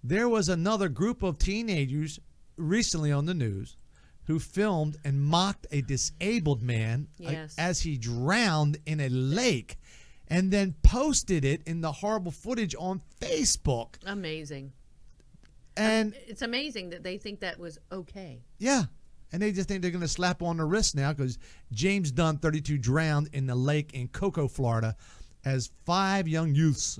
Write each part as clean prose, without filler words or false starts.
There was another group of teenagers recently on the news who filmed and mocked a disabled man as he drowned in a lake and then posted it in the horrible footage on Facebook. Amazing. And it's amazing that they think that was okay. Yeah. And they just think they're going to slap on the wrist now because James Dunn, 32, drowned in the lake in Cocoa, Florida, as 5 young youths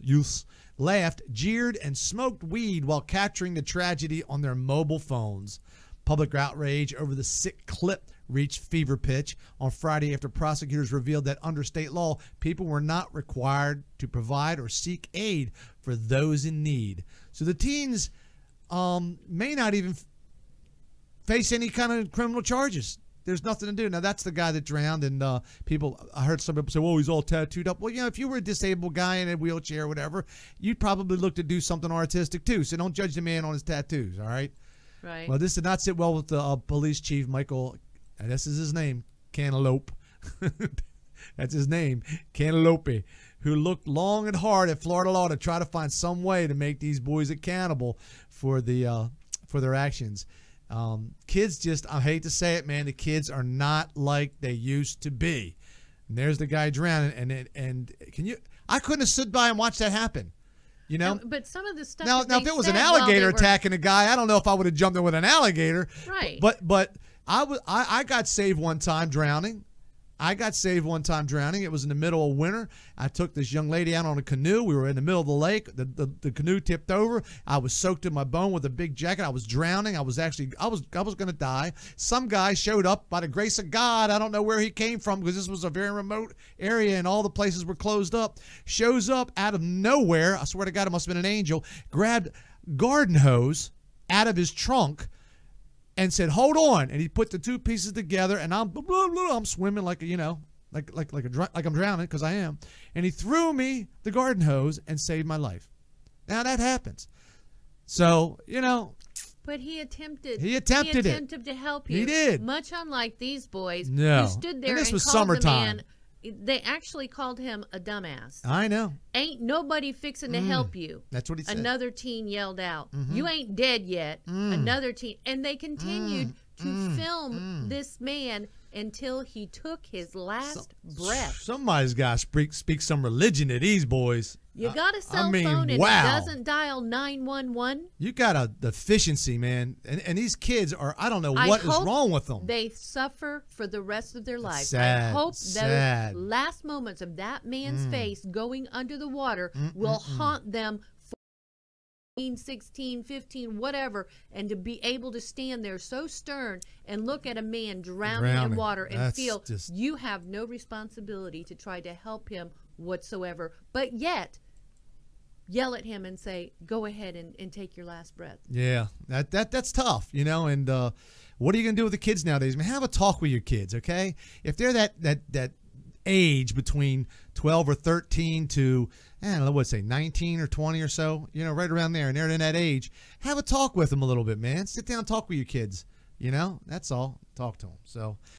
laughed, jeered, and smoked weed while capturing the tragedy on their mobile phones. Public outrage over the sick clip reached fever pitch on Friday after prosecutors revealed that under state law, people were not required to provide or seek aid for those in need. So the teens may not even face any kind of criminal charges. There's nothing to do. Now, that's the guy that drowned, and I heard some people say, well, he's all tattooed up. Well, you know, if you were a disabled guy in a wheelchair or whatever, you'd probably look to do something artistic too. So don't judge the man on his tattoos, all right? Right. Well, this did not sit well with the police chief, Michael, and this is his name, Cantaloupe. That's his name, Cantaloupe, who looked long and hard at Florida law to try to find some way to make these boys accountable for their actions. Kids just, I hate to say it, man, the kids are not like they used to be. And there's the guy drowning, and I couldn't have stood by and watched that happen. You know, no, but some of the stuff. Now, if it was an alligator attacking a guy, I don't know if I would have jumped in with an alligator. Right. But I got saved one time drowning. It was in the middle of winter. I took this young lady out on a canoe. We were in the middle of the lake. The canoe tipped over. I was soaked to my bone with a big jacket. I was drowning. I was going to die. Some guy showed up by the grace of God. I don't know where he came from because this was a very remote area and all the places were closed up. Shows up out of nowhere. I swear to God, it must have been an angel. Grabbed garden hose out of his trunk and said, "Hold on," and he put the 2 pieces together, and I'm swimming like I'm drowning because I am, and he threw me the garden hose and saved my life. Now that happens, so you know. But he attempted. He attempted to help you. He did. Much unlike these boys no. who stood there and this and was called summertime. the man. They actually called him a dumbass. I know. Ain't nobody fixing to help you. That's what he said. Another teen yelled out, "You ain't dead yet." Another teen. And they continued to film this man until he took his last breath. Somebody's got to speak some religion to these boys. You got a cell phone and wow. it doesn't dial 911. You got a deficiency, man. And these kids are, I don't know what is wrong with them. They suffer for the rest of their lives. Sad, I hope sad. those last moments of that man's face going under the water will haunt them for 16, 15, whatever, and to be able to stand there so stern and look at a man drowning in water and feel you have no responsibility to try to help him whatsoever, but yet yell at him and say, "Go ahead and take your last breath." Yeah, that's tough, you know. And what are you gonna do with the kids nowadays? I mean, have a talk with your kids, okay? If they're that age between 12 or 13 to, I don't know, what's say 19 or 20 or so, you know, right around there, and they're in that age, have a talk with them a little bit, man. Sit down and talk with your kids. You know, that's all. Talk to them. So